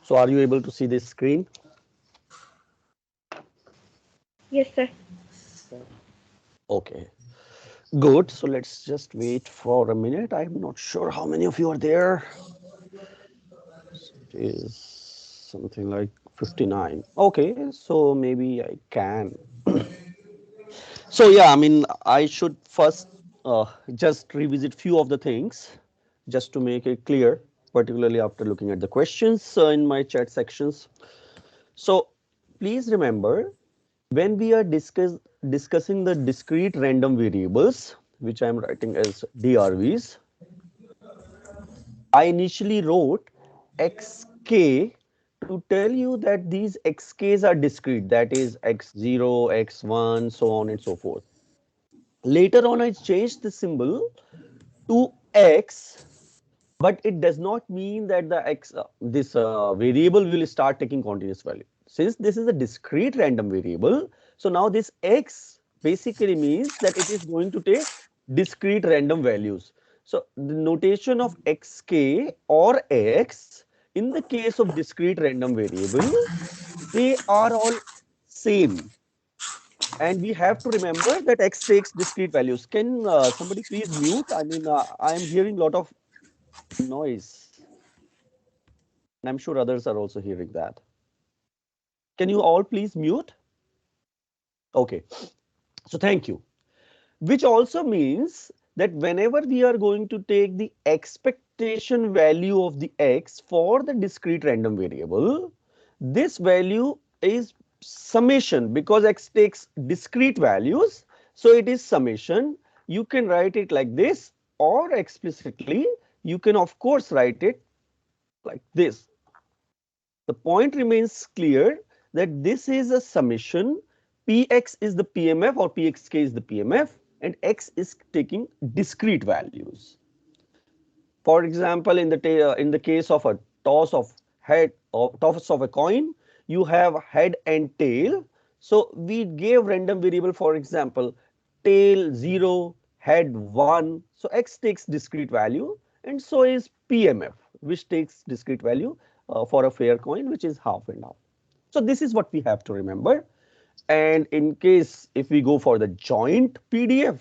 So are you able to see this screen? Yes, sir. Okay, good. So let's just wait for a minute. I'm not sure how many of you are there. It is something like 59. Okay, so maybe I can. So yeah, I mean, I should first just revisit few of the things just to make it clear, particularly after looking at the questions in my chat sections. So please remember, when we are discussing the discrete random variables, which I am writing as DRVs, I initially wrote xk to tell you that these xk's are discrete, that is x0, x1, so on and so forth. Later on, I changed the symbol to x, but it does not mean that the this variable will start taking continuous value. Since this is a discrete random variable, so now this x basically means that it is going to take discrete random values. So the notation of xk or x in the case of discrete random variable, they are all same. And we have to remember that x takes discrete values. Can somebody please mute? I mean, I am hearing a lot of noise, and I'm sure others are also hearing that. Can you all please mute? Okay, so thank you. Which also means that whenever we are going to take the expectation value of the x for the discrete random variable, this value is summation because x takes discrete values. So it is summation. You can write it like this, or explicitly, you can of course write it like this. The point remains clear that this is a summation. Px is the PMF or Pxk is the PMF, and x is taking discrete values. For example, in the case of a toss of head or toss of a coin, you have head and tail. So we gave random variable, for example, tail 0, head 1. So x takes discrete value, and so is PMF, which takes discrete value for a fair coin, which is half and half. So this is what we have to remember. And in case if we go for the joint PDF,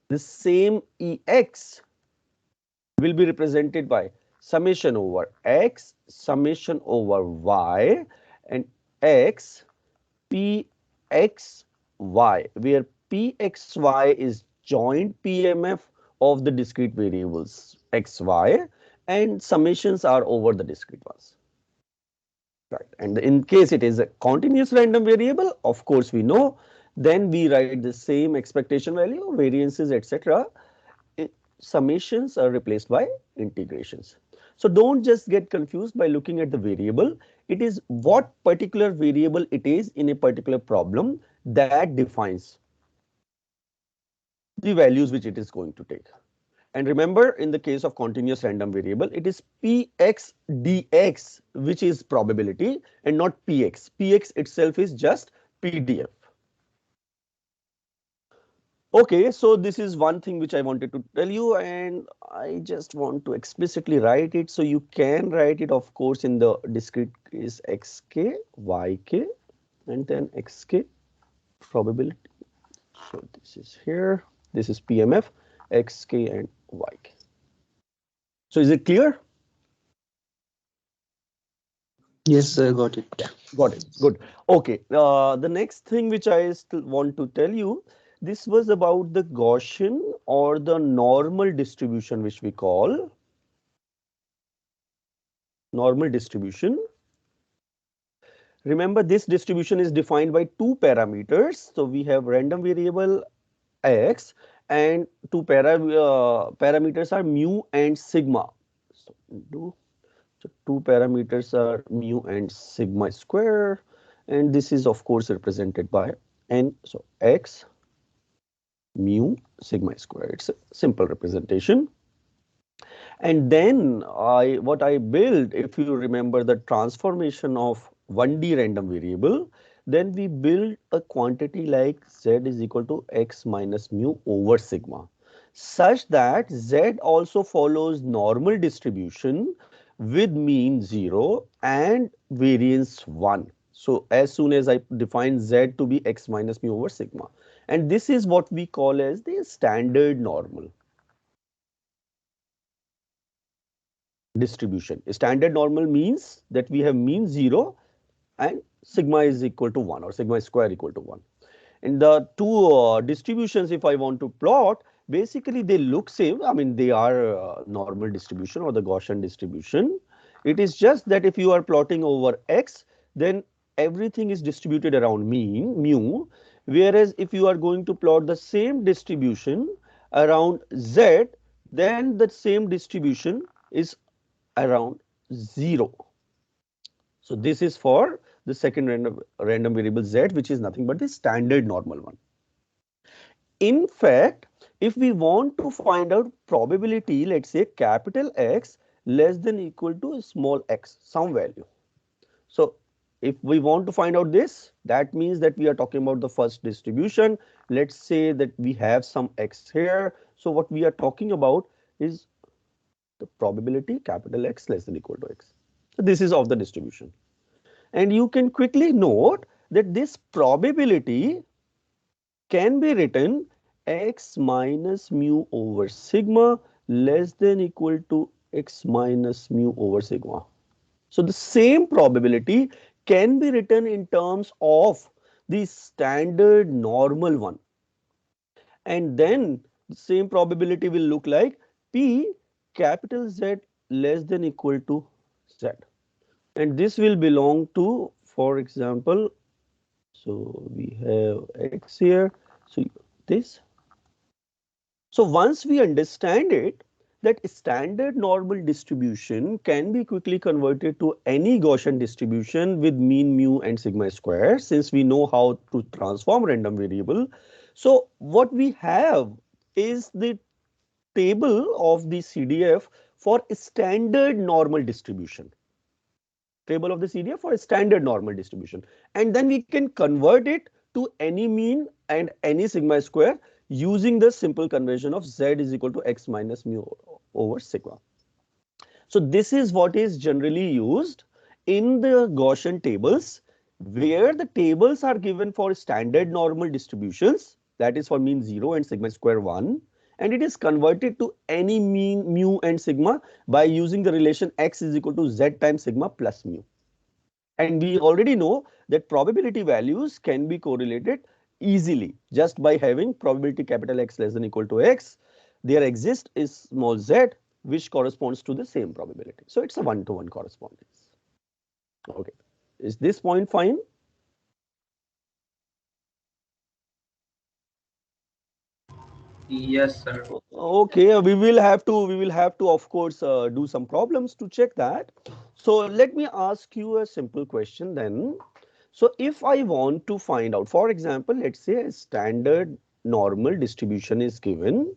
the same EX will be represented by summation over x, summation over y, and x pxy, where pxy is joint PMF of the discrete variables xy, and summations are over the discrete ones. Right. And in case it is a continuous random variable, of course we know, then we write the same expectation value, variances, etc. Summations are replaced by integrations. So don't just get confused by looking at the variable. It is what particular variable it is in a particular problem that defines the values which it is going to take. And remember, in the case of continuous random variable, it is Px dx which is probability and not Px. Px itself is just PDF. Okay, so this is one thing which I wanted to tell you, and I just want to explicitly write it. So you can write it, of course, in the discrete case xk, yk, and then xk probability. So this is here, this is PMF, xk and yk. So is it clear? Yes, sir, got it. Got it. Good. Okay. The next thing which I still want to tell you, this was about the Gaussian or the normal distribution, which we call normal distribution. Remember, this distribution is defined by two parameters. So we have random variable x, and parameters are mu and sigma. So, two parameters are mu and sigma square, and this is of course represented by n. So x mu sigma square. It's a simple representation. And then what I build, if you remember the transformation of 1D random variable, then we build a quantity like z is equal to x minus mu over sigma, such that z also follows normal distribution, with mean 0 and variance 1. So as soon as I define z to be x minus mu over sigma, and this is what we call as the standard normal distribution. Standard normal means that we have mean 0 and sigma is equal to 1 or sigma square equal to 1. And the two distributions, if I want to plot, basically they look same. I mean, they are normal distribution or the Gaussian distribution. It is just that if you are plotting over x, then everything is distributed around mean mu, whereas if you are going to plot the same distribution around z, then the same distribution is around 0. So this is for the second random variable z, which is nothing but the standard normal one. In fact, if we want to find out probability, let's say capital X less than equal to small x, some value. So if we want to find out this, that means that we are talking about the first distribution. Let's say that we have some x here. So what we are talking about is the probability capital X less than equal to x. So this is of the distribution. And you can quickly note that this probability can be written x minus mu over sigma less than equal to x minus mu over sigma. So the same probability can be written in terms of the standard normal one, and then the same probability will look like p capital Z less than equal to z, and this will belong to, for example, so we have x here, so this. So once we understand it, that standard normal distribution can be quickly converted to any Gaussian distribution with mean mu and sigma square, since we know how to transform random variable. So what we have is the table of the CDF for standard normal distribution. Table of the CDF for a standard normal distribution, and then we can convert it to any mean and any sigma square using the simple conversion of z is equal to x minus mu over sigma. So this is what is generally used in the Gaussian tables, where the tables are given for standard normal distributions, that is for mean 0 and sigma square 1, and it is converted to any mean mu and sigma by using the relation x is equal to z times sigma plus mu. And we already know that probability values can be correlated easily just by having probability capital X less than equal to X. There exists is small z which corresponds to the same probability. So it's a one-to-one correspondence. Okay. Is this point fine? Yes, sir. Okay, we will have to of course do some problems to check that. So let me ask you a simple question then. So if I want to find out, for example, let's say a standard normal distribution is given.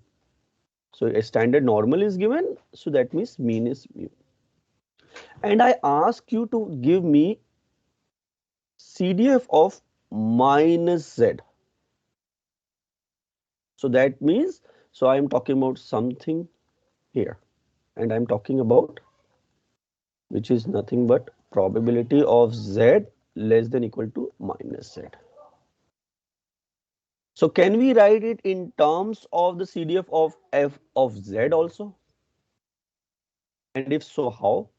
So a standard normal is given, so that means mean is mu. And I ask you to give me CDF of minus z. So that means, so I am talking about something here, and I am talking about which is nothing but probability of z less than equal to minus z. So can we write it in terms of the CDF of f of z also? And if so, how?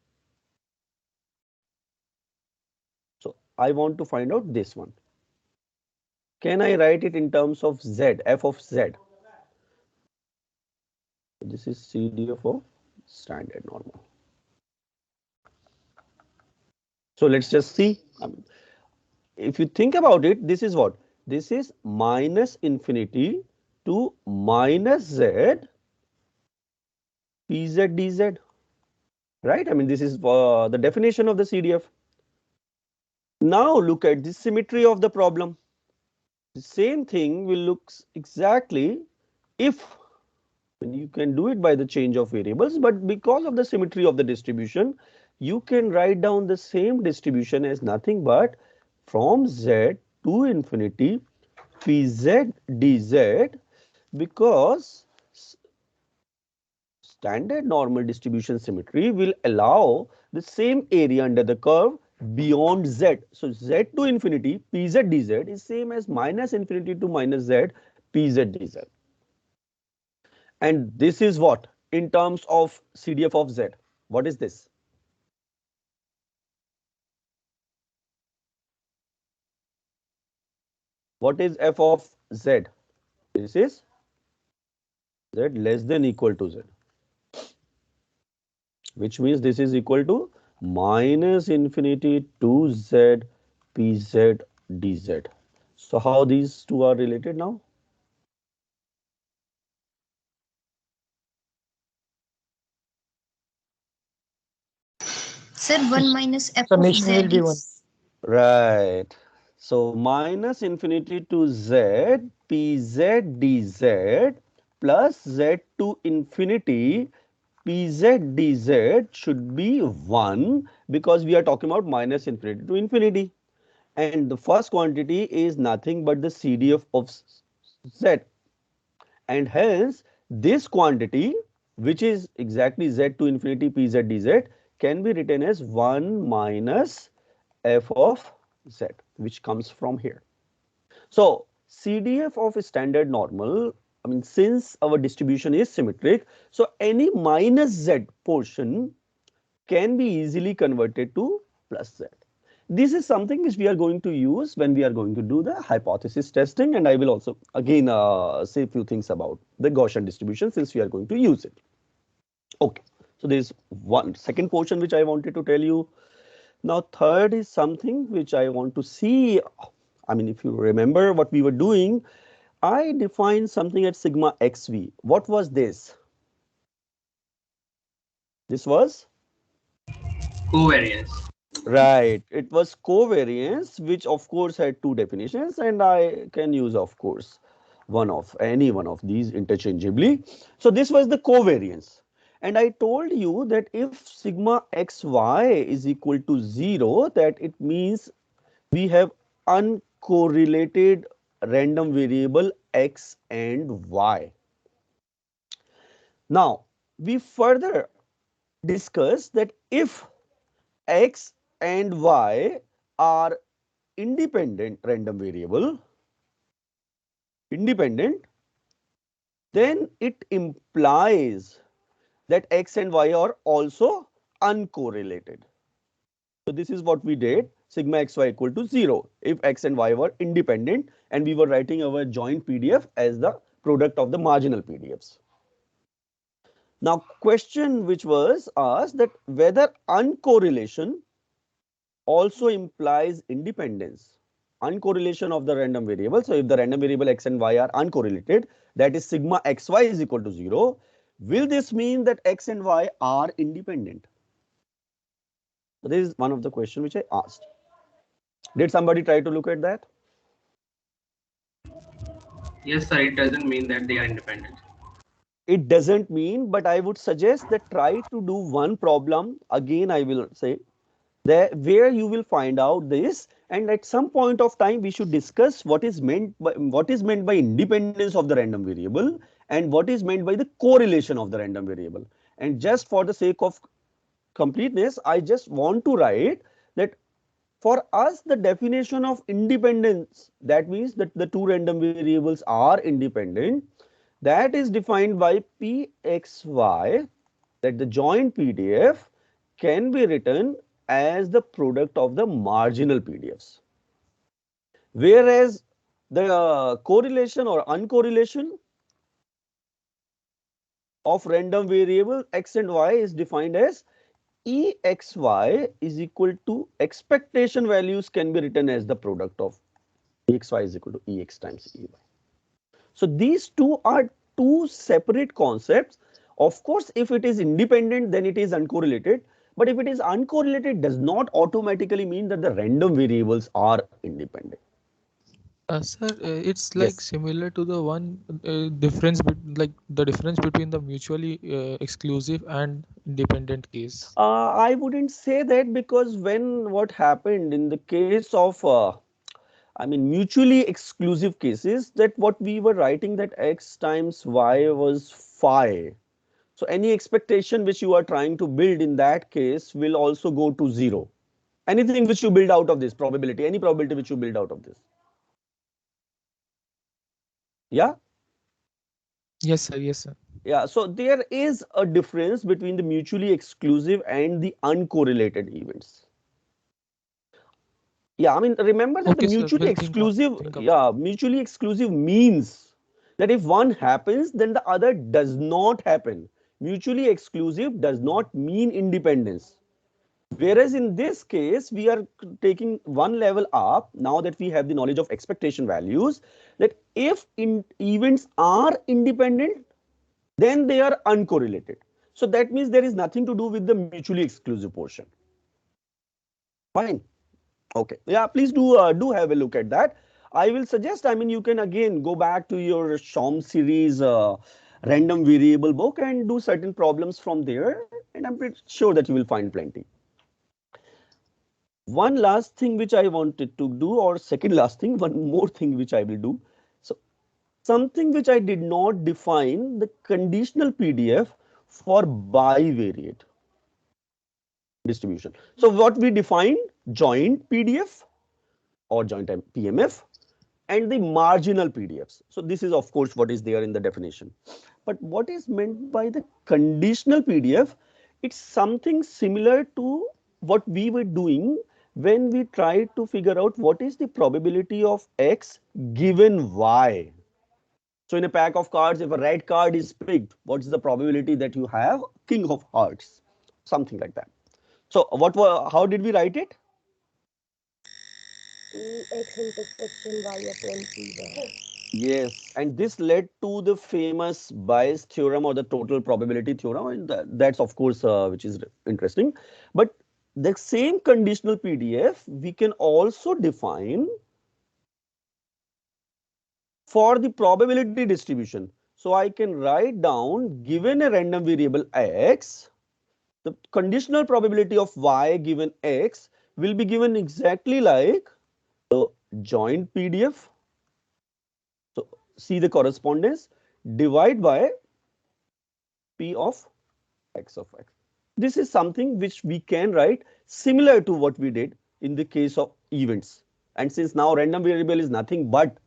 So I want to find out this one. Can I write it in terms of z, f of z? This is CDF of standard normal. So let's just see. If you think about it, this is what? This is minus infinity to minus z pz dz, right? I mean, this is the definition of the CDF. Now look at the symmetry of the problem. The same thing will look exactly if when you can do it by the change of variables, but because of the symmetry of the distribution, you can write down the same distribution as nothing but from z to infinity pz dz, because standard normal distribution symmetry will allow the same area under the curve beyond z. So z to infinity pz dz is same as minus infinity to minus z pz dz. And this is what in terms of CDF of z. What is this? What is f of z? This is z less than equal to z, which means this is equal to minus infinity to z pz dz. So how these two are related now? Sir, 1 minus f of z Summation will be one. is Right. So minus infinity to z pz dz plus z to infinity pz dz should be 1 because we are talking about minus infinity to infinity. And the first quantity is nothing but the CDF of z, and hence this quantity, which is exactly z to infinity pz dz, can be written as 1 minus f of z, which comes from here. So CDF of a standard normal, I mean, since our distribution is symmetric, so any minus z portion can be easily converted to plus z. This is something which we are going to use when we are going to do the hypothesis testing, and I will also again say a few things about the Gaussian distribution since we are going to use it. Okay, so there is one second portion which I wanted to tell you. Now third is something which I want to see. I mean, if you remember what we were doing, I defined something at sigma xv. What was this? This was Covariance. right. It was covariance, which of course had two definitions, and I can use, of course, one of any one of these interchangeably. So this was the covariance. And I told you that if sigma xy is equal to 0, that it means we have uncorrelated random variable x and y. Now, we further discuss that if x and y are independent random variable, independent, then it implies that x and y are also uncorrelated. So this is what we did, sigma xy equal to 0 if x and y were independent, and we were writing our joint PDF as the product of the marginal PDFs. Now question which was asked that whether uncorrelation also implies independence, uncorrelation of the random variable. So if the random variable x and y are uncorrelated, that is sigma xy is equal to 0, will this mean that x and y are independent? So this is one of the questions which I asked. Did somebody try to look at that? Yes, sir. It doesn't mean that they are independent. It doesn't mean, but I would suggest that try to do one problem. Again, I will say that where you will find out this, and at some point of time we should discuss what is meant by independence of the random variable and what is meant by the correlation of the random variable. And just for the sake of completeness, I just want to write that for us the definition of independence, that means that the two random variables are independent, that is defined by pxy, that the joint PDF can be written as the product of the marginal PDFs. Whereas the correlation or uncorrelation of random variable x and y is defined as exy is equal to expectation values can be written as the product of exy is equal to ex times ey. So these two are two separate concepts. Of course, if it is independent, then it is uncorrelated. But if it is uncorrelated, does not automatically mean that the random variables are independent. Sir, it's like Yes. similar to the one like the difference between the mutually exclusive and independent case. I wouldn't say that because when what happened in the case of I mean mutually exclusive cases, that what we were writing that x times y was phi. So any expectation which you are trying to build in that case will also go to zero. Anything which you build out of this probability, any probability which you build out of this. Yeah. Yes, sir. Yes, sir. Yeah, so there is a difference between the mutually exclusive and the uncorrelated events. Yeah, I mean, remember that the Okay, sir. mutually We'll exclusive, think about. yeah, mutually exclusive means that if one happens, then the other does not happen. Mutually exclusive does not mean independence. Whereas in this case, we are taking one level up now that we have the knowledge of expectation values, that if events are independent, then they are uncorrelated. So that means there is nothing to do with the mutually exclusive portion. Fine. Okay. Yeah, please do have a look at that. I will suggest, I mean, you can again go back to your SHOM series random variable book and do certain problems from there. And I'm pretty sure that you will find plenty. One last thing which I wanted to do, or second last thing, one more thing which I will do. So something which I did not define, the conditional PDF for bivariate distribution. So what we defined, joint PDF or joint PMF and the marginal PDFs. So this is of course what is there in the definition. But what is meant by the conditional PDF? It's something similar to what we were doing when we tried to figure out what is the probability of X given Y. So in a pack of cards, if a red card is picked, what's the probability that you have King of Hearts? Something like that. So how did we write it? X intersection y upon p1. Yes, and this led to the famous Bayes theorem or the total probability theorem, and that's of course which is interesting. But the same conditional PDF we can also define for the probability distribution. So I can write down, given a random variable x, the conditional probability of y given x will be given exactly like the joint PDF. So see the correspondence, divide by P of x of x. This is something which we can write similar to what we did in the case of events. And since now random variable is nothing but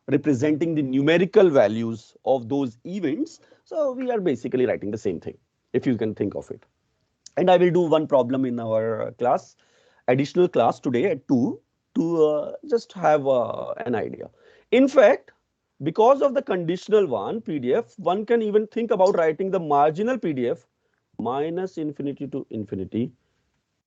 representing the numerical values of those events, so we are basically writing the same thing, if you can think of it. And I will do one problem in our class, additional class today at 2 to just have an idea. In fact, because of the conditional one PDF, one can even think about writing the marginal PDF minus infinity to infinity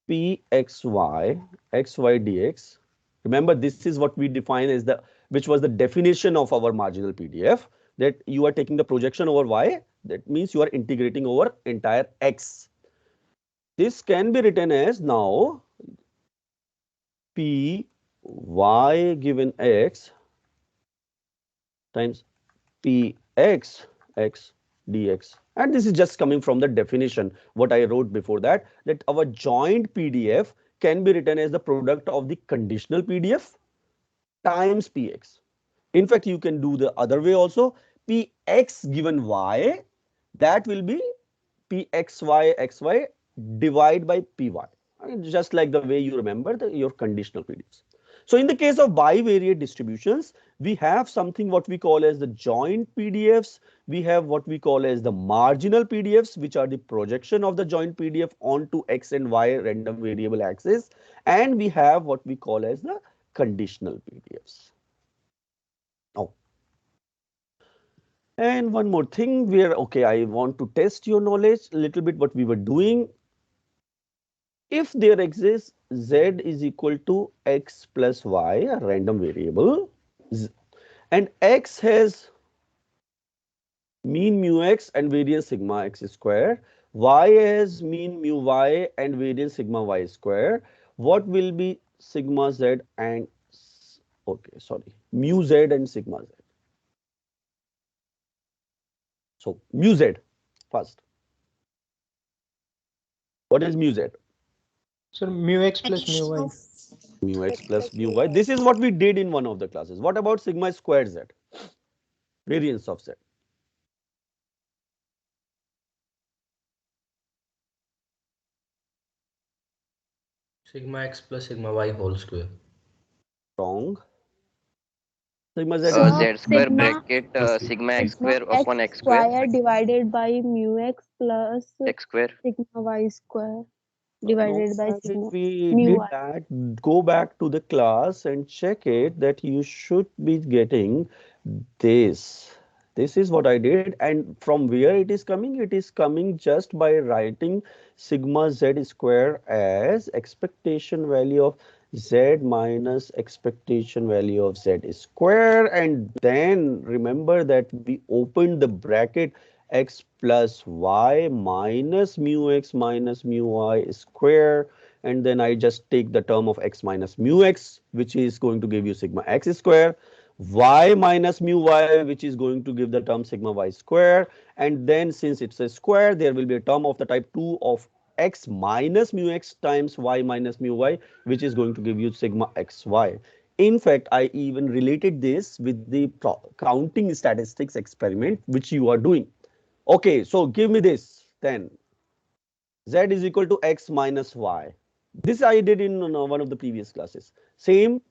pxy xy dx. Remember, this is what we define as the, which was the definition of our marginal PDF, that you are taking the projection over y, that means you are integrating over entire x. This can be written as now p y given x times p x x dx, and this is just coming from the definition what I wrote before that, that our joint PDF can be written as the product of the conditional PDF times px. In fact, you can do the other way also, px given y, that will be pxy xy divide by py. Just like the way you remember your conditional PDFs. So in the case of bivariate distributions, we have something what we call as the joint PDFs. We have what we call as the marginal PDFs, which are the projection of the joint PDF onto x and y random variable axis. And we have what we call as the conditional PDFs. Oh, and one more thing where, okay, I want to test your knowledge a little bit what we were doing. If there exists z is equal to x plus y, a random variable, and x has mean mu x and variance sigma x square, y has mean mu y and variance sigma y square, what will be sigma z and, okay, sorry, mu z and sigma z. So mu z first. What is mu z? So mu x plus mu Addition y. of Mu x X plus plus mu mu y. y. This is what we did in one of the classes. What about sigma squared z? Variance of z. Sigma x plus sigma y whole square. Wrong. Sigma z So is So equal Z square sigma bracket plus c. sigma x sigma square x upon x square square divided by mu x plus x square. sigma y square no, divided by if sigma we mu did y. that, go back to the class and check it that you should be getting this. This is what I did, and from where it is coming? It is coming just by writing sigma z square as expectation value of z minus expectation value of z square, and then remember that we opened the bracket x plus y minus mu x minus mu y square, and then I just take the term of x minus mu x, which is going to give you sigma x square, y minus mu y, which is going to give the term sigma y square, and then since it's a square, there will be a term of the type 2 of x minus mu x times y minus mu y, which is going to give you sigma xy. In fact, I even related this with the counting statistics experiment which you are doing. Okay, so give me this then. Z is equal to x minus y. This I did in one of the previous classes. Same,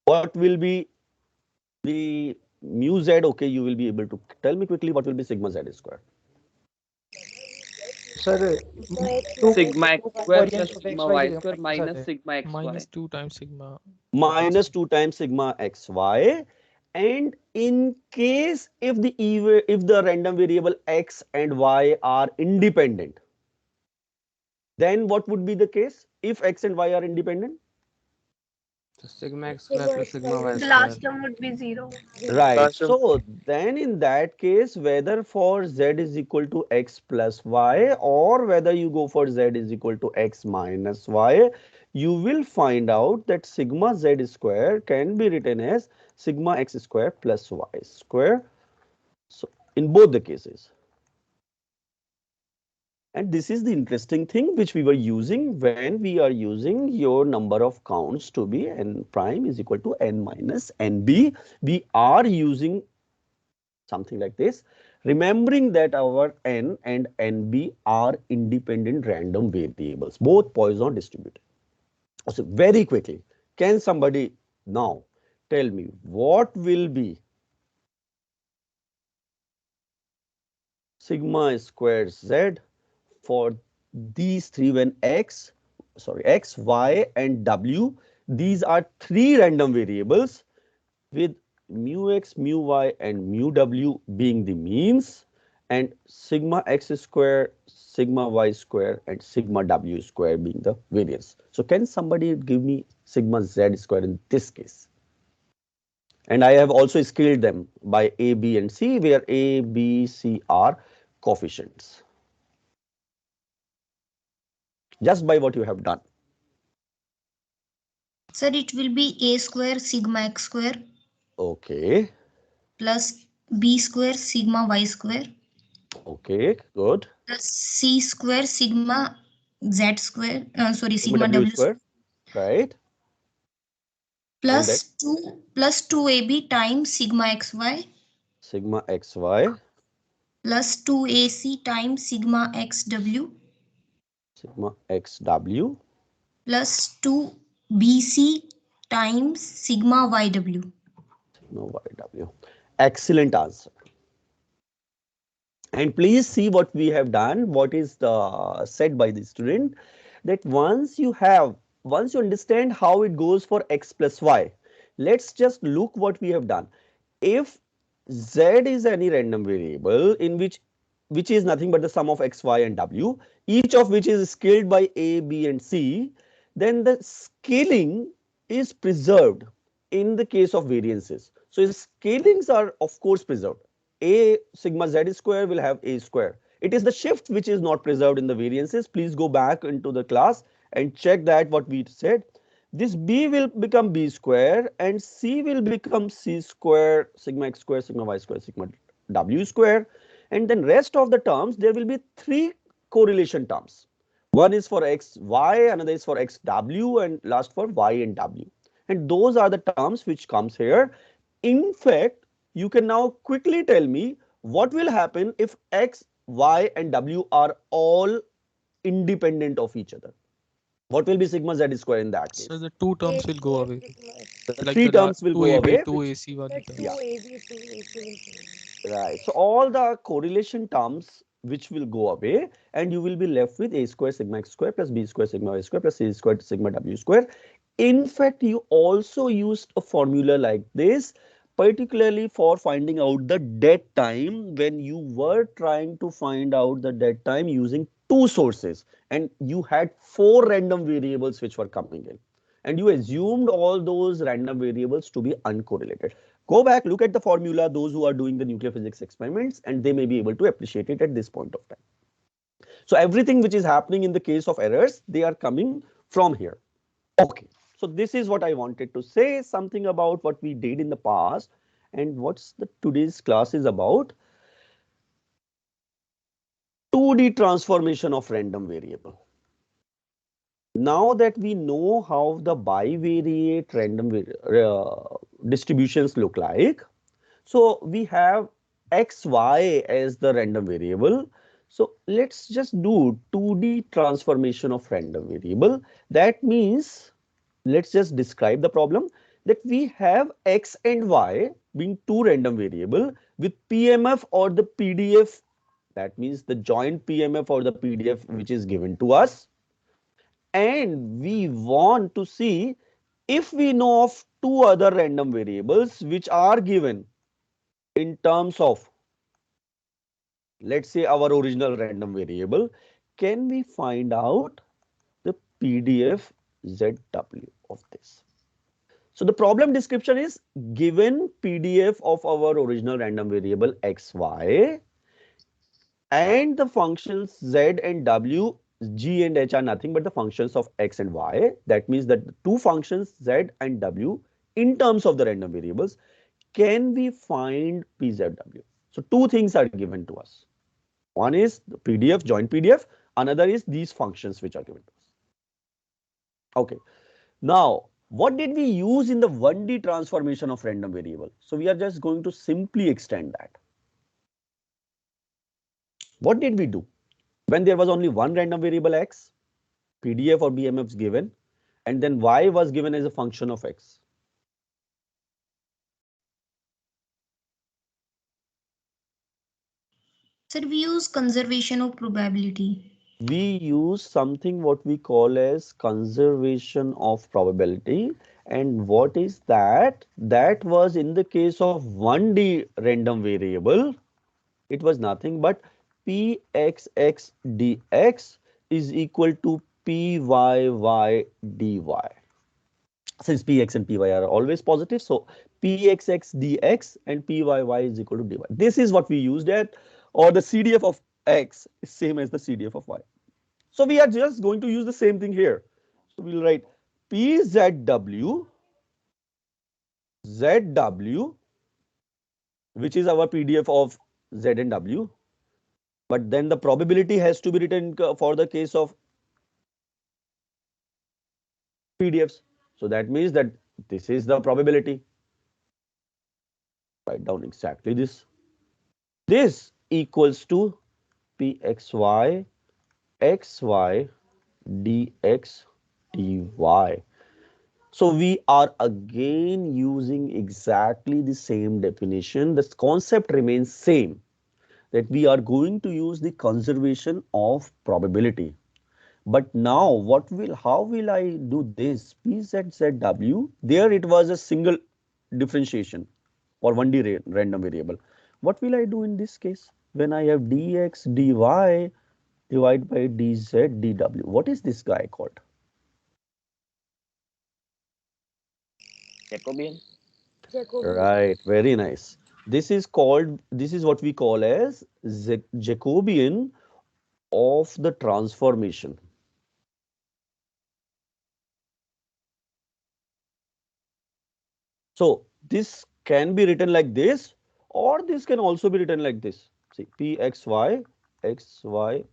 what will be the mu z? Okay, you will be able to tell me quickly what will be sigma z square. Sir, Sigma x two minus Sigma x sigma y square covariance plus square. of x sigma y y square minus minus are sigma xy. Minus 2 times sigma Minus xy. 2 times sigma xy, and in case if the random variable x and y are independent, then what would be the case if x and y are independent? So sigma x square Sigma plus x sigma y minus The sigma square. last term would be 0. zero. Right. Last term. So then in that case, whether for z is equal to x plus y or whether you go for z is equal to x minus y, you will find out that sigma z square can be written as sigma x square plus y square. So in both the cases. And this is the interesting thing which we were using when we are using your number of counts to be n prime is equal to n minus nb. We are using something like this, remembering that our n and nb are independent random variables, both Poisson distributed. So very quickly, can somebody now tell me what will be sigma squared z for these three when x, y and w, these are three random variables with mu x, mu y and mu w being the means, and sigma x square, sigma y square and sigma w square being the variance. So can somebody give me sigma z square in this case? And I have also scaled them by a, b and c, where a, b, c are coefficients, just by what you have done. Sir, it will be a square sigma x square Okay, plus b square sigma y square okay, good. plus c square sigma z square, sorry, Sigma sigma w w square, right? And that plus 2ab times sigma xy sigma xy, plus 2ac times sigma xw sigma xw, plus 2bc times sigma yw. no yw. Excellent answer. And please see what we have done, what is the said by the student, that once you understand how it goes for x plus y, let's just look what we have done. If z is any random variable in which is nothing but the sum of x, y and w, each of which is scaled by a, b and c, then the scaling is preserved in the case of variances. So scalings are of course preserved. A sigma z square will have a square. It is the shift which is not preserved in the variances. Please go back into the class and check that what we said. This b will become b square and c will become c square, sigma x square, sigma y square, sigma w square, and then rest of the terms there will be three correlation terms. One is for x y, another is for x w, and last for y and w. And those are the terms which comes here. In fact, you can now quickly tell me what will happen if x, y and w are all independent of each other. What will be sigma z square in that So case? the two A terms will go square away. sigma s. The Like three the terms will two go AB, away, two which, AC one The term. two yeah, AB, two AC will come. right. So all the correlation terms which will go away, and you will be left with a square sigma x square plus b square sigma y square plus c square sigma w square. In fact, you also used a formula like this, particularly for finding out the dead time when you were trying to find out the dead time using two sources, and you had four random variables which were coming in, and you assumed all those random variables to be uncorrelated. Go back, look at the formula, those who are doing the nuclear physics experiments, and they may be able to appreciate it at this point of time. So everything which is happening in the case of errors, they are coming from here. Okay, so this is what I wanted to say, something about what we did in the past, and what's the today's class is about. 2D transformation of random variable. Now that we know how the bivariate random distributions look like, so we have x, y as the random variable. So let's just do 2D transformation of random variable. That means, let's just describe the problem, that we have x and y being two random variable with PMF or the PDF. That means the joint PMF or the PDF which is given to us. And we want to see if we know of two other random variables which are given in terms of, let's say, our original random variable, can we find out the PDF ZW of this? So the problem description is, given PDF of our original random variable xy and the functions z and w, g and h are nothing but the functions of x and y. That means that the two functions z and w in terms of the random variables, can we find PZW? So two things are given to us. One is the PDF, joint PDF. Another is these functions which are given to us. Okay. Now, what did we use in the 1D transformation of random variable? So we are just going to simply extend that. What did we do? When there was only one random variable x, PDF or BMF is given, and then y was given as a function of x. Sir, we use conservation of probability. We use something what we call as conservation of probability. And what is that? That was in the case of 1D random variable, it was nothing but pxx dx is equal to pyy dy. Since px and py are always positive, so pxx dx and pyy is equal to dy. This is what we used at, or the CDF of x is same as the CDF of y. So we are just going to use the same thing here. So we'll write PZW, ZW, which is our PDF of Z and W. But then the probability has to be written for the case of PDFs. So that means that this is the probability. Write down exactly this. This equals to PXY, XY, DX, DY. So we are again using exactly the same definition. The concept remains same, that we are going to use the conservation of probability. But now how will I do this? PZZW, there it was a single differentiation for 1D random variable. What will I do in this case? When I have dx dy divided by dz dw. What is this guy called? Jacobian. Jacobian. Right, very nice. This is what we call as Jacobian of the transformation. So this can be written like this, or this can also be written like this. See, pxy, xy,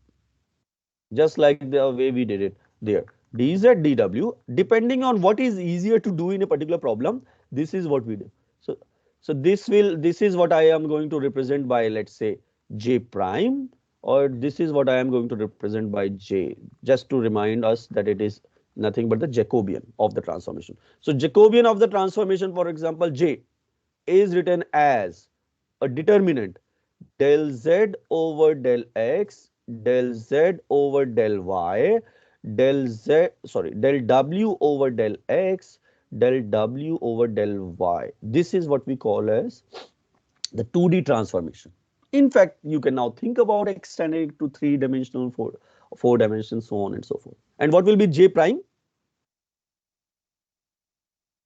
just like the way we did it there. Dz, dw, depending on what is easier to do in a particular problem, this is what we do. So, this is what I am going to represent by, let's say, j prime, or this is what I am going to represent by j, just to remind us that it is nothing but the Jacobian of the transformation. So Jacobian of the transformation, for example, J is written as a determinant del z over del x, del z over del y, del w over del x, del w over del y. This is what we call as the 2D transformation. In fact, you can now think about extending it to 3-dimensional, 4 dimensions, so on and so forth. And what will be J prime?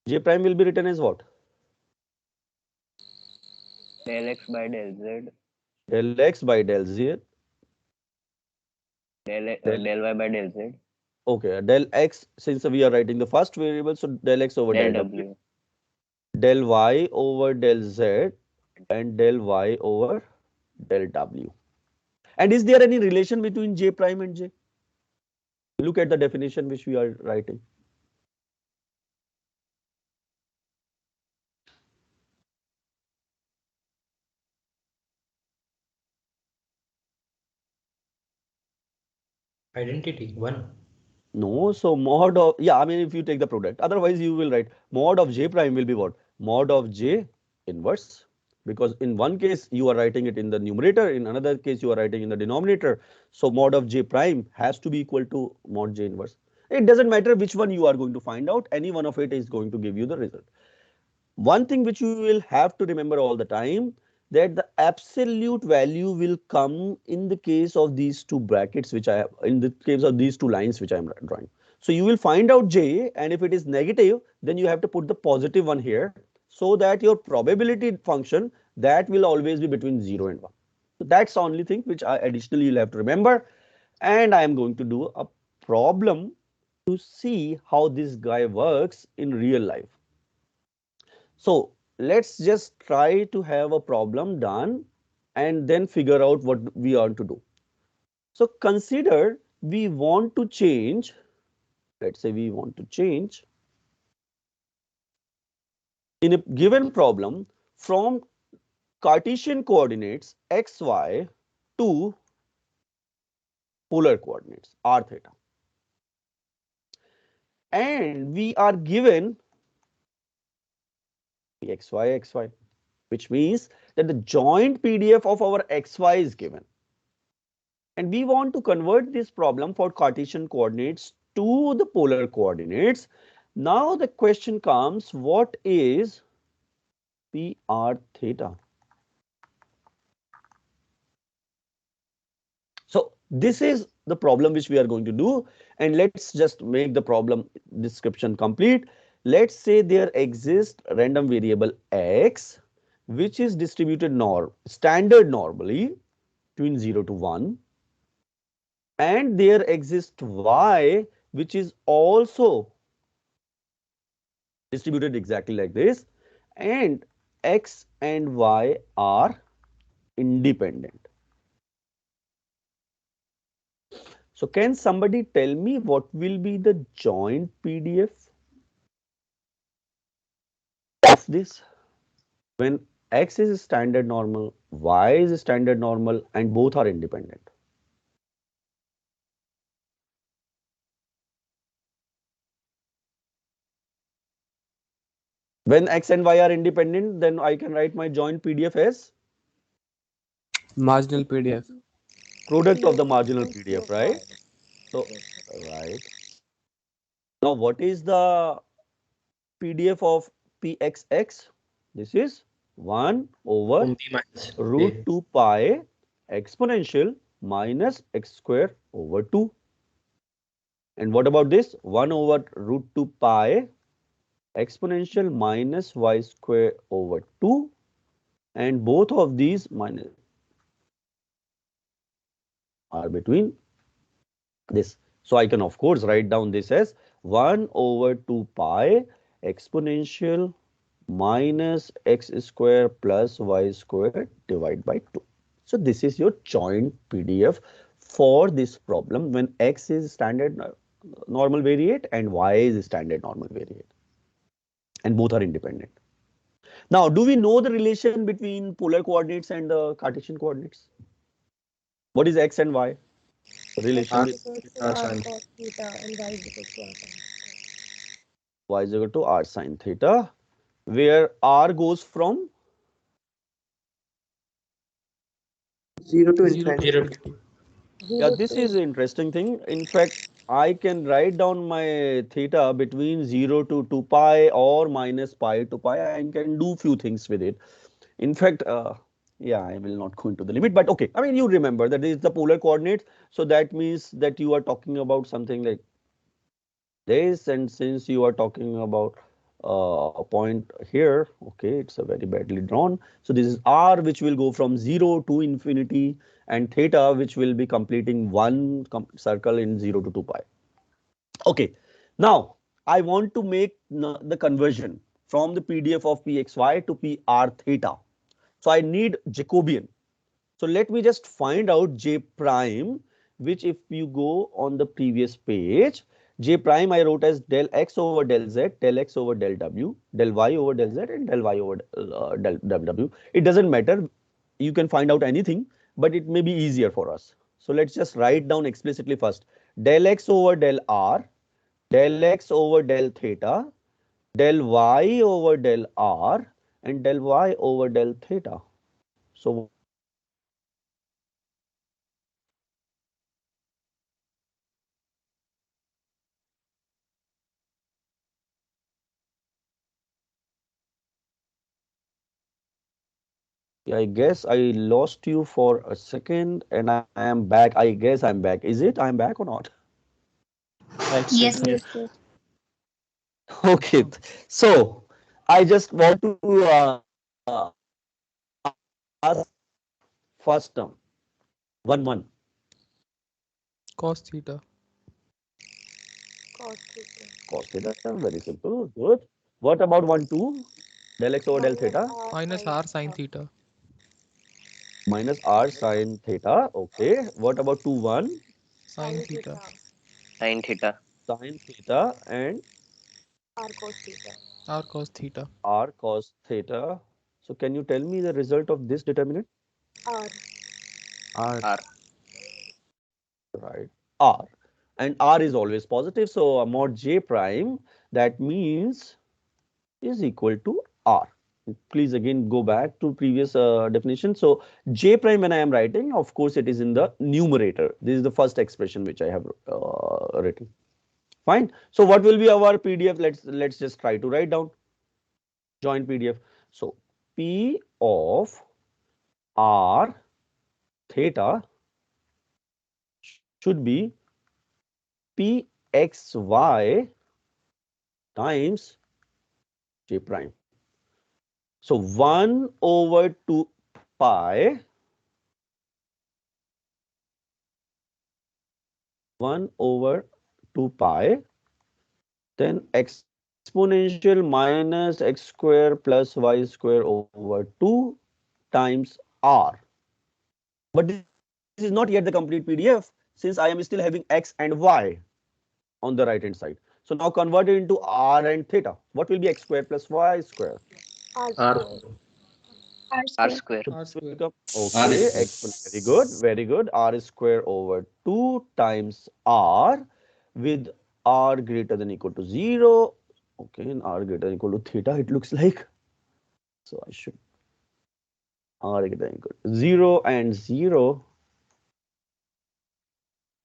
J prime will be written as what? Del x by del z, Del x by del z, del, del y by del z, okay, del x, since we are writing the first variable, so del x over del del w, w, del y over del z, and del y over del w. And is there any relation between J prime and J? Look at the definition which we are writing. Identity 1. No, so mod of, yeah, I mean, if you take the product, otherwise you will write mod of J prime will be what? Mod of J inverse. Because in one case you are writing it in the numerator, in another case you are writing in the denominator. So mod of J prime has to be equal to mod J inverse. It doesn't matter which one you are going to find out, any one of it is going to give you the result. One thing which you will have to remember all the time, that the absolute value will come in the case of these two brackets which I have, in the case of these two lines which I am drawing. So you will find out J, and if it is negative, then you have to put the positive one here, so that your probability function, that will always be between 0 and 1. So that's the only thing which I additionally you'll have to remember. And I am going to do a problem to see how this guy works in real life. So let's just try to have a problem done and then figure out what we want to do. So consider we want to change, let's say we want to change in a given problem from Cartesian coordinates xy to polar coordinates r theta. And we are given xy, which means that the joint PDF of our xy is given. And we want to convert this problem for Cartesian coordinates to the polar coordinates. Now the question comes, what is PR theta? So this is the problem which we are going to do, and let's just make the problem description complete. Let's say there exists random variable x which is distributed standard normally between 0 to 1, and there exists y which is also distributed exactly like this, and x and y are independent. So can somebody tell me what will be the joint PDF of this? When x is standard normal, y is standard normal, and both are independent. When x and y are independent, then I can write my joint PDF as Marginal PDF. product of the marginal PDF, right? So, right. Now, what is the PDF of Pxx? This is 1 over B minus root A. 2 pi exponential minus x square over 2. And what about this? 1 over root 2 pi exponential minus y square over 2. And both of these minus are between this. So I can of course write down this as 1 over 2 pi exponential minus x square plus y square divided by 2. So this is your joint PDF for this problem when x is standard normal variate and y is standard normal variate, and both are independent. Now, do we know the relation between polar coordinates and the Cartesian coordinates? What is x and y? relation X R with is equal to R R sin. cos theta and Y is equal to R sin y is equal to r sine theta, where r goes from 0 to 0 to infinity. Zero. infinity. theta. yeah, 0 this is to an interesting thing. In fact, I can write down my theta between 0 to 2 pi or minus pi to pi. I can do few things with it. In fact, yeah, I will not go into the limit, but okay. I mean, you remember that this is the polar coordinates. So that means that you are talking about something like this, and since you are talking about a point here, okay, it's a very badly drawn. So this is r, which will go from 0 to infinity, and theta, which will be completing one circle in 0 to 2 pi. Okay, now I want to make the conversion from the PDF of pxy to pr theta. So I need Jacobian. So let me just find out J prime, which if you go on the previous page, J prime I wrote as del x over del z, del x over del w, del y over del z, and del y over del w. It doesn't matter. You can find out anything, but it may be easier for us. So let's just write down explicitly first. Del x over del r, del x over del theta, del y over del r, and del y over del theta. So what will be our PDF of Yeah, I guess I lost you for a second and I am back. I guess I'm back. Is it? I'm back or not? Right, Yes. sir. yes, Yes. yes. Okay. So I just want to ask first term 1 1. Cos theta. Cos theta Cos theta, very simple. Good. What about 1 2? Del x over del minus theta R Minus sin r sine theta theta. minus r sine theta. Okay. What about 2 1? Sine sin theta. theta Sin theta. Sine theta and R cos theta. R cos theta. r cos theta. So can you tell me the result of this determinant? R R. R. Right, r, and r is always positive, so mod j prime, that means, is equal to r. Please again go back to previous definition. So j prime, when I am writing, of course it is in the numerator. This is the first expression which I have written. Fine. So what will be our PDF? Let's just try to write down joint PDF. So p of r theta should be pxy times j prime. So 1 over 2 pi, 1 over 2 pi, then exponential minus x square plus y square over 2 times r. But this is not yet the complete PDF, since I am still having x and y on the right hand side. So now convert it into r and theta. What will be x square plus y square? R R square R square. So R this will square. become R okay. square. Very good, very good. R square over 2 times r with r greater than equal to 0. Okay, and r greater than equal to theta, it looks like. So I should r greater than equal to 0 and 0.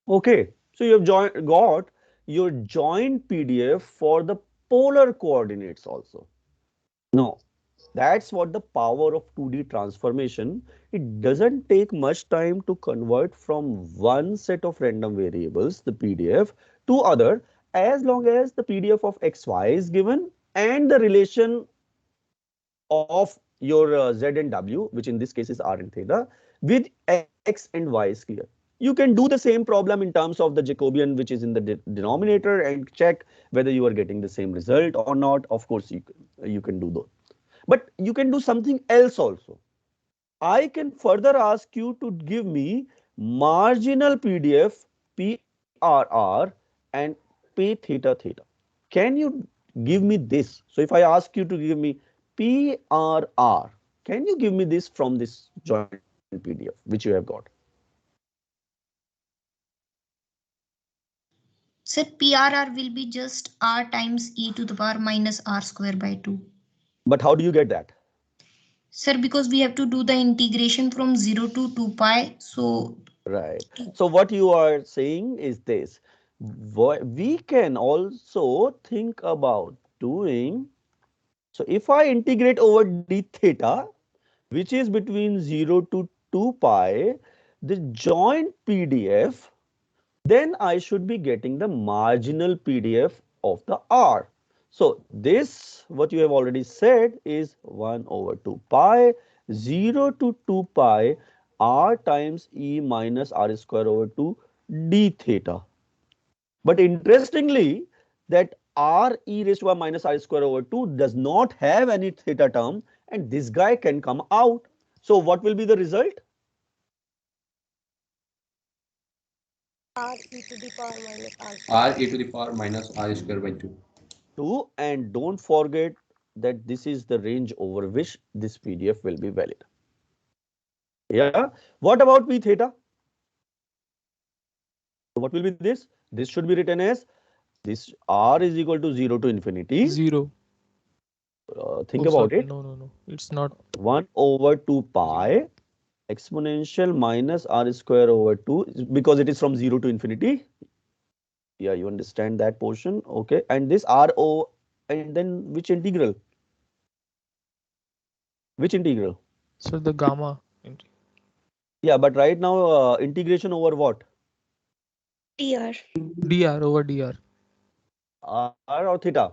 Okay, so you have got your joint PDF for the polar coordinates also. No, that's what the power of 2D transformation. It doesn't take much time to convert from one set of random variables, the PDF, to other, as long as the PDF of xy is given and the relation of your z and w, which in this case is r and theta, with x and y is clear. You can do the same problem in terms of the Jacobian, which is in the denominator, and check whether you are getting the same result or not. Of course, you can do those. But you can do something else also. I can further ask you to give me marginal PDF PRR and P theta theta. Can you give me this? So if I ask you to give me PRR, can you give me this from this joint PDF which you have got? Sir, PRR will be just R times e to the power minus R square by 2. But how do you get that? Sir, because we have to do the integration from 0 to 2 pi. So, Right. So what you are saying is this. We can also think about doing. So if I integrate over d theta, which is between 0 to 2 pi, the joint PDF, then I should be getting the marginal PDF of the R. So this, what you have already said, is 1 over 2 pi, 0 to 2 pi, R times E minus R square over 2 d theta. But interestingly, that R e raised to power minus R square over 2 does not have any theta term, and this guy can come out. So what will be the result? R e to the power minus R R e to the power minus R square by 2. 2, and don't forget that this is the range over which this PDF will be valid. Yeah. What about P theta? So what will be this? This should be written as this R is equal to 0 to infinity. 0. Think Oh, sorry. about it. No. It's not. 1 over 2 pi exponential minus R square over 2, because it is from 0 to infinity. Yeah, you understand that portion. Okay. And this RO, and then which integral? Which integral? So the gamma. Yeah, but right now integration over what? dr. dr over dr. R or theta?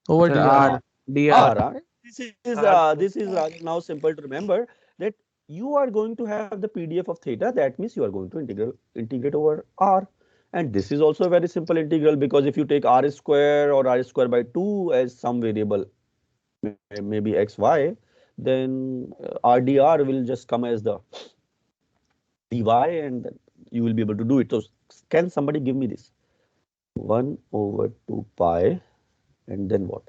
Over Sir, dr. R. DR. R. This is rather now simple to remember that you are going to have the PDF of theta. That means you are going to integrate over R. And this is also a very simple integral, because if you take R square or R square by 2 as some variable, maybe x, y, then RdR will just come as the dy, and you will be able to do it. So can somebody give me this? 1 over 2 pi, and then what?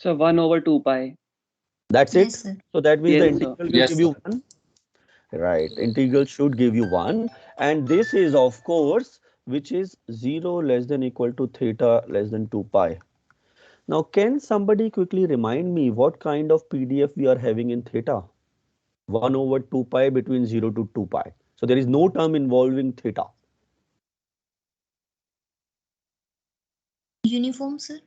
So 1 over 2 pi. That's Yes, it. sir. So that means the Yes, sir. integral will Yes, give you sir. 1. Right. Integral should give you 1. And this is, of course, which is 0 less than equal to theta less than 2 pi. Now, can somebody quickly remind me what kind of PDF we are having in theta? 1 over 2 pi between 0 to 2 pi. So there is no term involving theta. Uniform, sir.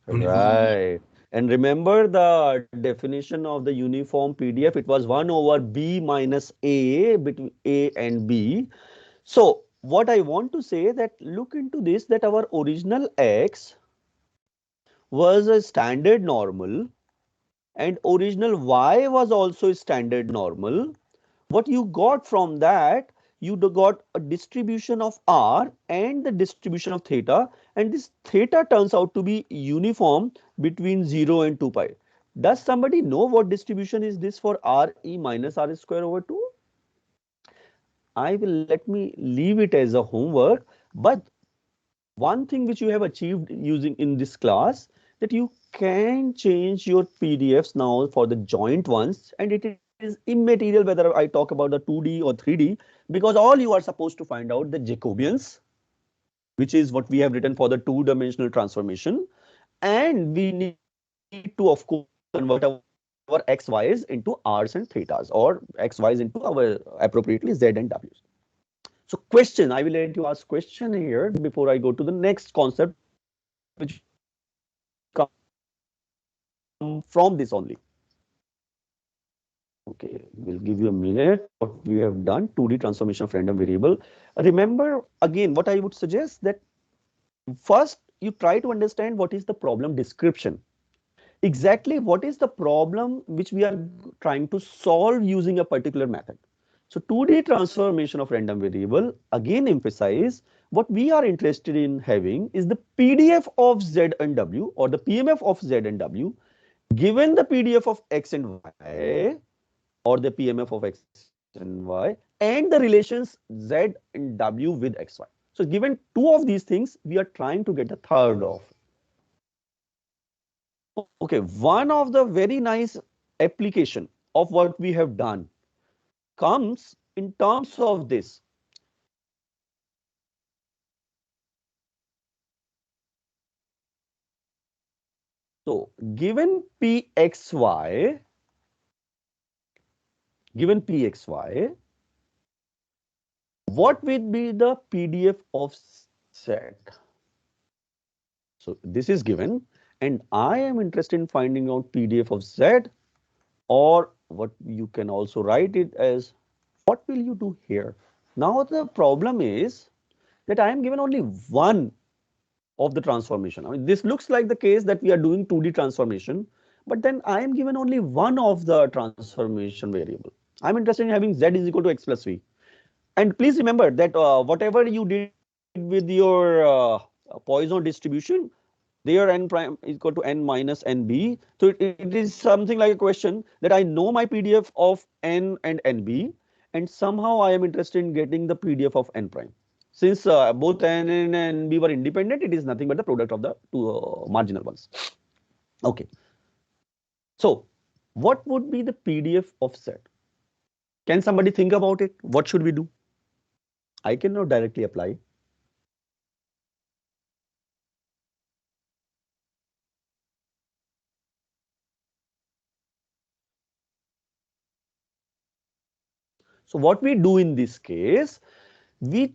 Right. And remember the definition of the uniform PDF, it was 1 over B minus A between A and B. So what I want to say that look into this, that our original X was a standard normal and original Y was also standard normal. What you got from that, you got a distribution of R and the distribution of theta, and this theta turns out to be uniform between 0 and 2 pi. Does somebody know what distribution is this for R e minus R square over 2? I will let me leave it as a homework, but one thing which you have achieved using in this class, that you can change your PDFs now for the joint ones, and it is immaterial whether I talk about the 2D or 3D, because all you are supposed to find out the Jacobians, which is what we have written for the two-dimensional transformation, and we need to, of course, convert our xy's into r's and thetas, or xy's into our appropriately z and w's. So question, I will let you ask question here before I go to the next concept, which will come from this only. Okay, we'll give you a minute. What we have done, 2D transformation of random variable. Remember again, what I would suggest that first you try to understand what is the problem description. Exactly what is the problem which we are trying to solve using a particular method. So 2D transformation of random variable, again emphasize, what we are interested in having is the PDF of Z and W, or the PMF of Z and W, given the PDF of X and Y, or the PMF of X and Y, and the relations Z and W with XY. So given two of these things, we are trying to get the third of. Okay, one of the very nice application of what we have done comes in terms of this. So given Pxy, what will be the PDF of Z? So this is given, and I am interested in finding out PDF of Z, or what you can also write it as, what will you do here? Now the problem is that I am given only one of the transformation. I mean, this looks like the case that we are doing 2D transformation, but then I am given only one of the transformation variable. I'm interested in having Z is equal to X plus V. And please remember that whatever you did with your Poisson distribution, there n prime is equal to n minus nb. So it is something like a question that I know my PDF of n and nb, and somehow I am interested in getting the PDF of n prime. Since both n and nb were independent, it is nothing but the product of the two marginal ones. Okay. So what would be the PDF of Z? Can somebody think about it? What should we do? I cannot directly apply. So what we do in this case, we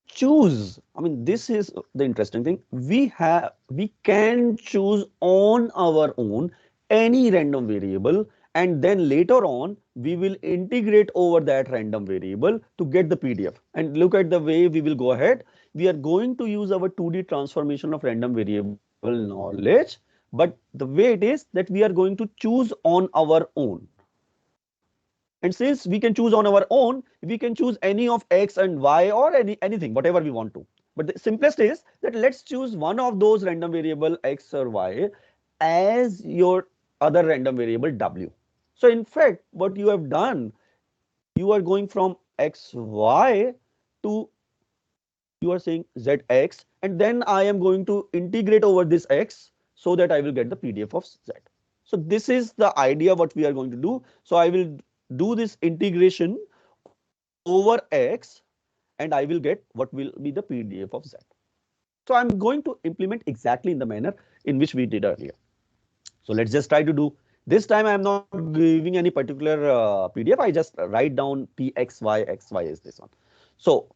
choose, I mean, this is the interesting thing. We can choose on our own any random variable, and then later on we will integrate over that random variable to get the PDF. And look at the way we will go ahead. We are going to use our 2D transformation of random variable knowledge, but the way it is that we are going to choose on our own. And since we can choose on our own, we can choose any of X and Y, or anything, whatever we want to. But the simplest is that let's choose one of those random variable X or Y as your other random variable W. So in fact, what you have done, you are going from XY to, you are saying ZX, and then I am going to integrate over this X so that I will get the PDF of Z. So this is the idea what we are going to do. So I will do this integration over X, and I will get what will be the PDF of Z. So I'm going to implement exactly in the manner in which we did earlier. So let's just try to do. This time I am not giving any particular PDF. I just write down PXY is this one. So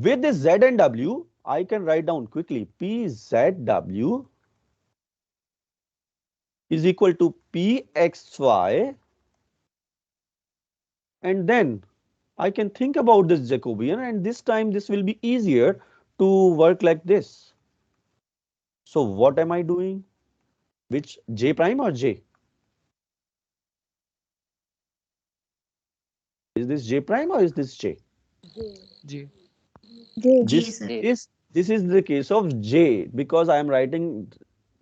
with this Z and W, I can write down quickly PZW is equal to PXY, and then I can think about this Jacobian, and this time this will be easier to work like this. So what am I doing? Which J prime or J? Is this J prime or is this J? J. J, sir. This is the case of J, because I am writing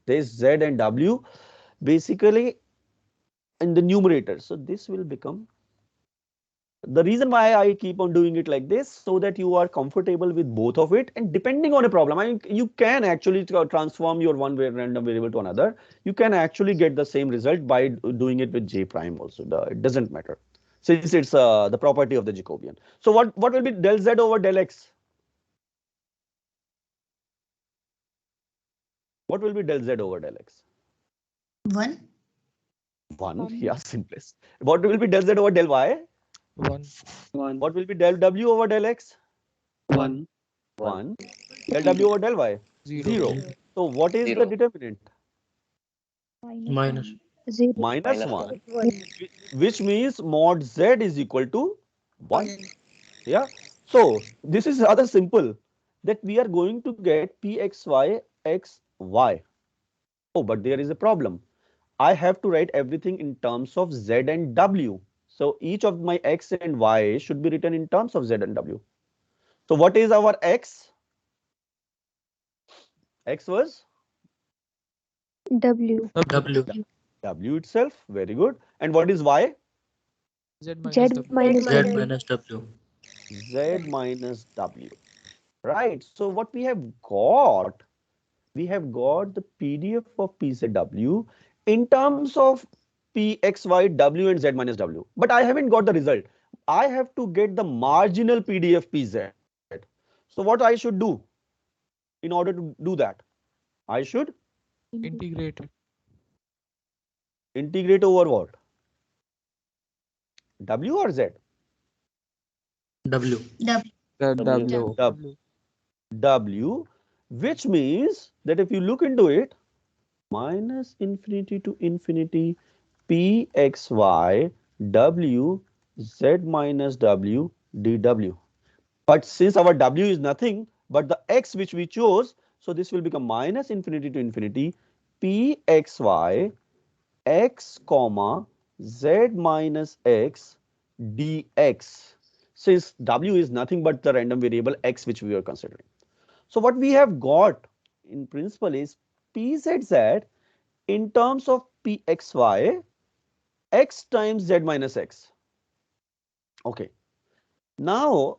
this Z and W basically in the numerator. So this will become, the reason why I keep on doing it like this, so that you are comfortable with both of it, and depending on a problem, I mean, you can actually transform your one random variable to another. You can actually get the same result by doing it with J prime also. It doesn't matter, since it's the property of the Jacobian. So what will be del Z over del X? What will be del Z over del X? 1. 1, yeah, simplest. What will be del Z over del Y? 1. 1. What will be del W over del X? 1. 1. Del W over del Y? 0. 0. So what is the 0. determinant? Minus. Minus 1, 1. which means mod Z is equal to 1. Yeah. So this is rather simple, that we are going to get PXY XY. Oh, but there is a problem. I have to write everything in terms of Z and W. So each of my X and Y should be written in terms of Z and W. So what is our X? X was W. W. W itself. Very good. And what is Y? Z minus Z W. minus Z W. minus W. Z minus W. Right. So what we have got the PDF of PZW in terms of PXY, W and Z minus W. But I haven't got the result. I have to get the marginal PDF PZ. So what I should do in order to do that? I should Integrate it. integrate over what? W or Z? W. W. W. W. W, which means that if you look into it, minus infinity to infinity Pxy W Z minus W dW. But since our W is nothing but the X which we chose, so this will become minus infinity to infinity Pxy X comma Z minus X dx. Since W is nothing but the random variable X which we are considering. So what we have got in principle is Pzz in terms of Pxy, X times Z minus X. Okay. Now,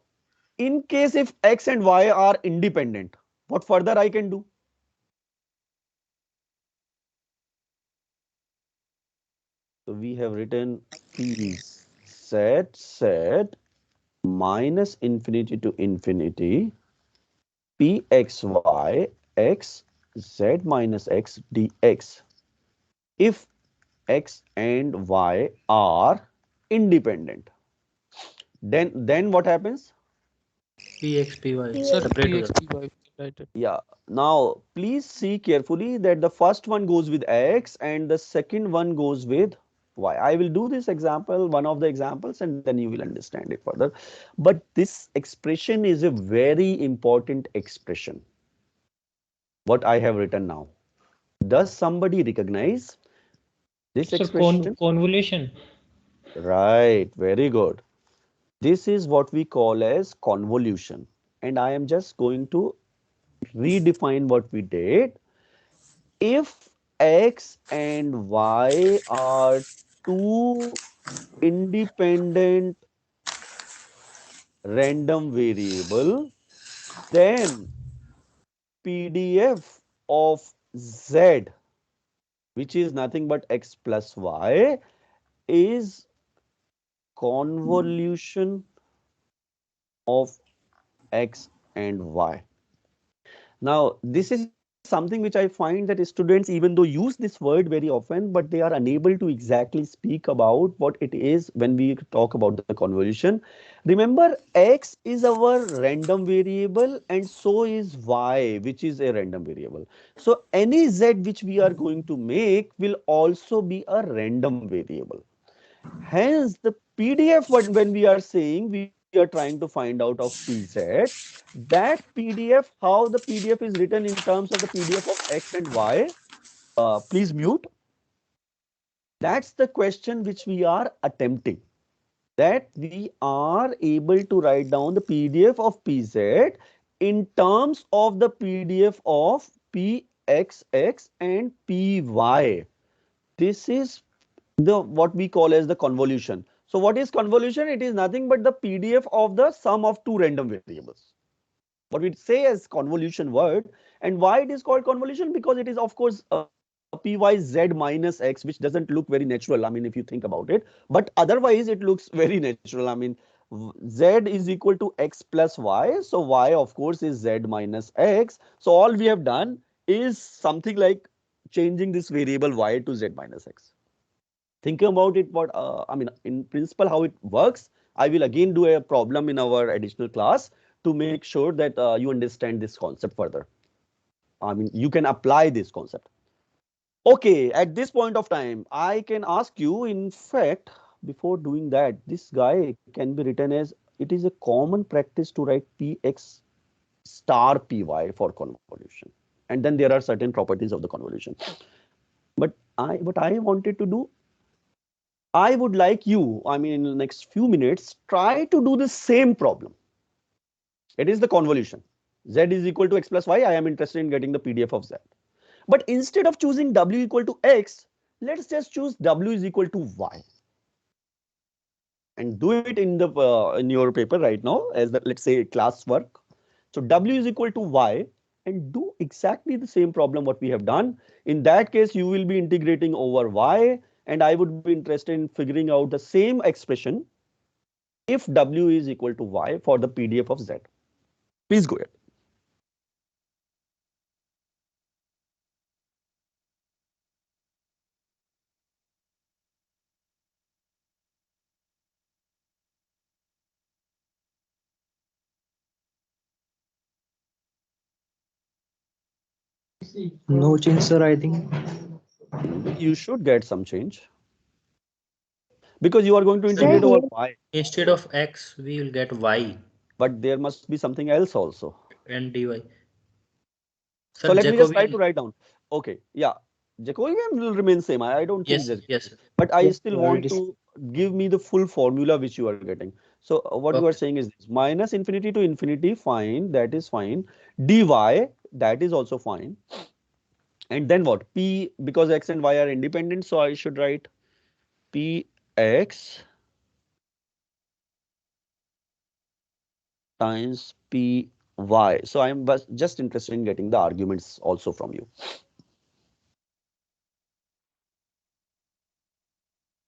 in case if X and Y are independent, what further I can do? So we have written Pz set minus infinity to infinity Pxy X Z minus X dx. If X and Y are independent, then what happens? PX, PY. Sir, Separate PX, together. PY. Write it. Yeah. Now, please see carefully that the first one goes with X and the second one goes with Y. I will do this example, one of the examples, and then you will understand it further. But this expression is a very important expression. What I have written now. Does somebody recognize this So expression? convolution. Right. Very good. This is what we call as convolution. And I am just going to redefine what we did. If X and Y are two independent random variable, then PDF of Z, which is nothing but X plus Y, is convolution of X and Y. Now, this is something which I find that students, even though use this word very often, but they are unable to exactly speak about what it is when we talk about the convolution. Remember, X is our random variable and so is Y, which is a random variable. So any Z which we are going to make will also be a random variable. Hence, the PDF, when we are saying we are trying to find out of PZ, that PDF, how the PDF is written in terms of the PDF of X and Y, please mute. That's the question which we are attempting. That we are able to write down the PDF of PZ in terms of the PDF of PXX and PY. This is the what we call as the convolution. So what is convolution? It is nothing but the PDF of the sum of two random variables. What we say as convolution word. And why it is called convolution? Because it is of course PY Z minus X, which doesn't look very natural. I mean, if you think about it, but otherwise it looks very natural. I mean, Z is equal to X plus Y. So Y of course is Z minus X. So all we have done is something like changing this variable Y to Z minus X. Thinking about it, what I mean, in principle, how it works, I will again do a problem in our additional class to make sure that you understand this concept further. I mean, you can apply this concept. Okay, at this point of time, I can ask you, in fact, before doing that, this guy can be written as, it is a common practice to write Px star Py for convolution. And then there are certain properties of the convolution. But what I wanted to do, I would like you, I mean, in the next few minutes, try to do the same problem. It is the convolution. Z is equal to x plus y. I am interested in getting the PDF of Z. But instead of choosing W equal to X, let's just choose W is equal to Y. And do it in your paper right now as the, let's say, class work. So W is equal to Y, and do exactly the same problem what we have done. In that case, you will be integrating over Y, and I would be interested in figuring out the same expression if W is equal to Y for the PDF of Z. Please go ahead. No change, sir, I think. You should get some change because you are going to Sir, integrate over here Y, Instead of x, we will get y but there must be something else also. and dy. So Sir, let me just try Jacobian. to write down. Okay, yeah, Jacobian will remain same. I don't think Yes, that, yes. but I Yes, still want already. to give me the full formula which you are getting. So what you are Okay. saying is this: minus infinity to infinity, fine, that is fine. Dy, that is also fine. And then what? P, because x and y are independent, so I should write Px times Py. So I am just interested in getting the arguments also from you.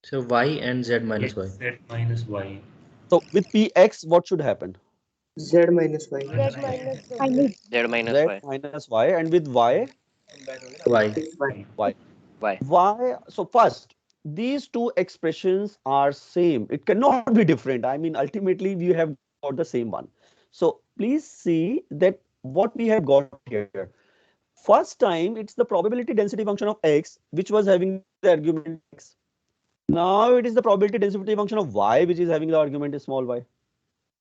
So y and z minus y. Z minus y. So with Px, what should happen? Z minus W. Z minus Z Y. minus y, and with y, Y. y. Y. Why? So first, these two expressions are same. It cannot be different. I mean, ultimately, we have got the same one. So please see that what we have got here. First time, it's the probability density function of x, which was having the argument x. Now it is the probability density function of y, which is having the argument small y.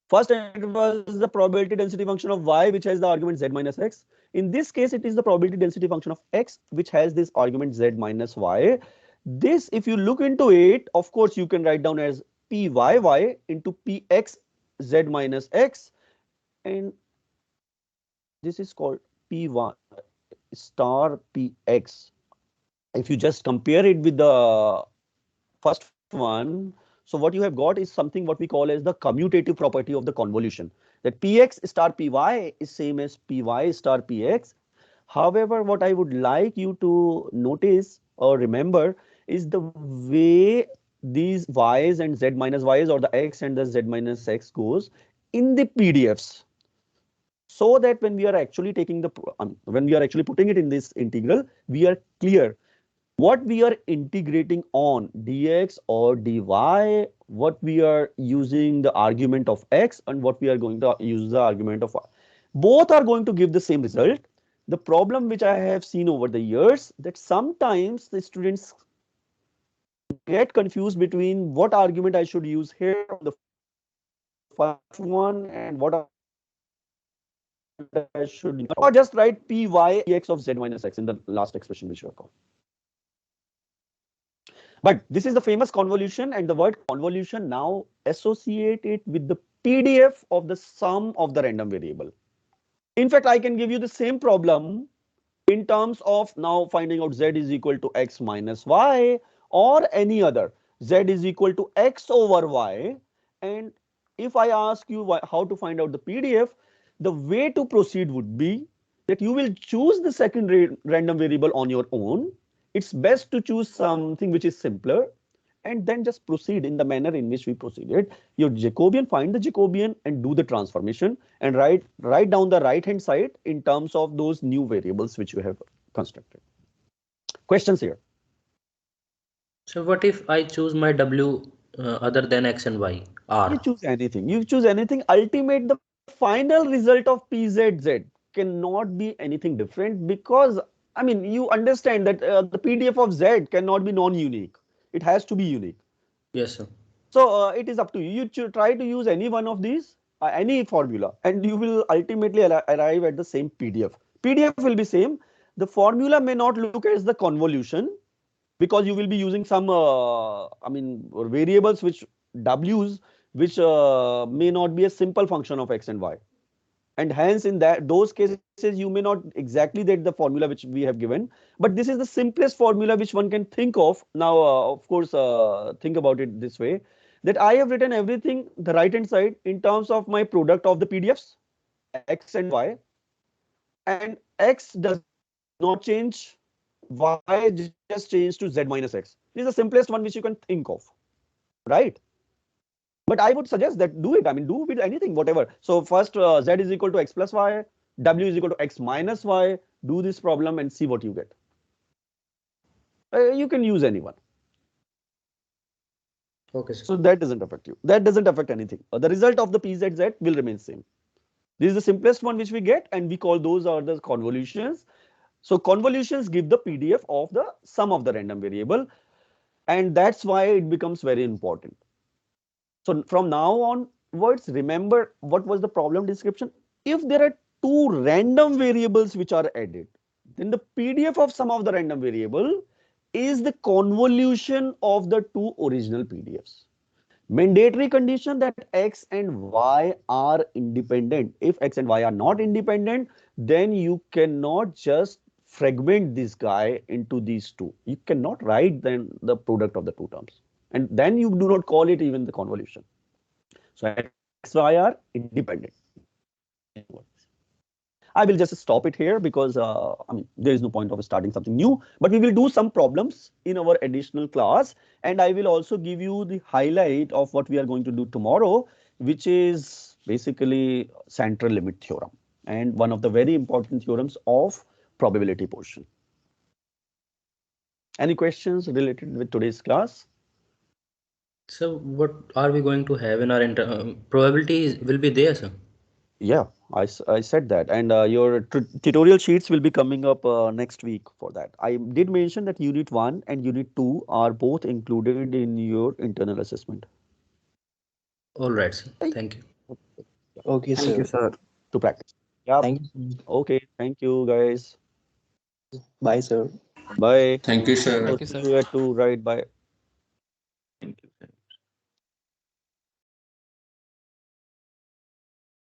First, it was the probability density function of y, which has the argument z minus x. In this case, it is the probability density function of x, which has this argument z minus y. This, if you look into it, of course, you can write down as pyy into px z minus x, and this is called p1 star px. If you just compare it with the first one, so what you have got is something what we call as the commutative property of the convolution, that px star py is same as py star px. However, what I would like you to notice or remember is the way these y's and z minus y's, or the x and the z minus x, goes in the PDFs, so that when we are actually taking the when we are actually putting it in this integral, we are clear what we are integrating on dx or dy, what we are using the argument of x, and what we are going to use the argument of y. Both are going to give the same result. The problem which I have seen over the years, that sometimes the students get confused between what argument I should use here on the first one and what argument I should use on the second one. Or just write py px of z minus x in the last expression which you have got. But this is the famous convolution, and the word convolution now associate it with the PDF of the sum of the random variable. In fact, I can give you the same problem in terms of now finding out z is equal to x minus y, or any other z is equal to x over y. And if I ask you how to find out the PDF, the way to proceed would be that you will choose the second random variable on your own. It's best to choose something which is simpler, and then just proceed in the manner in which we proceeded. Your Jacobian, find the Jacobian and do the transformation, and write down the right hand side in terms of those new variables which you have constructed. Questions here? So what if I choose my w other than x and y? You R. choose anything. You choose anything. Ultimate, the final result of PZZ cannot be anything different, because I mean, you understand that the PDF of Z cannot be non-unique. It has to be unique. Yes, sir. So it is up to you. You try to use any one of these, any formula, and you will ultimately arrive at the same PDF. PDF will be same. The formula may not look as the convolution, because you will be using some, I mean, variables which W's, which may not be a simple function of x and y. And hence in those cases you may not exactly get the formula which we have given, but this is the simplest formula which one can think of. Now of course think about it this way, that I have written everything the right hand side in terms of my product of the PDFs x and y, and x does not change, y just change to z minus x. This is the simplest one which you can think of, right? But I would suggest that do it. I mean, do with anything, whatever. So first, z is equal to x plus y, w is equal to x minus y. Do this problem and see what you get. You can use anyone. Okay, sir. So that doesn't affect you. That doesn't affect anything. The result of the PZZ will remain same. This is the simplest one which we get, and we call those are the convolutions. So convolutions give the PDF of the sum of the random variable, and that's why it becomes very important. So from now onwards, remember what was the problem description. If there are two random variables which are added, then the PDF of sum of the random variable is the convolution of the two original PDFs. Mandatory condition that x and y are independent. If x and y are not independent, then you cannot just fragment this guy into these two. You cannot write then the product of the two terms. And then you do not call it even the convolution. So x, y are independent. I will just stop it here because I mean there is no point of starting something new. But we will do some problems in our additional class, and I will also give you the highlight of what we are going to do tomorrow, which is basically central limit theorem and one of the very important theorems of probability portion. Any questions related with today's class? So what are we going to have in our probability will be there, sir? Yeah, I said that, and your tutorial sheets will be coming up next week for that. I did mention that Unit 1 and Unit 2 are both included in your internal assessment. All right, sir. Thank you. Okay, Thank you, sir. sir. To practice. Yeah. Thank you. Okay. Thank you, guys. Bye, sir. Bye. Thank you, sir. Thank So you, see sir. you at 2, right? Bye.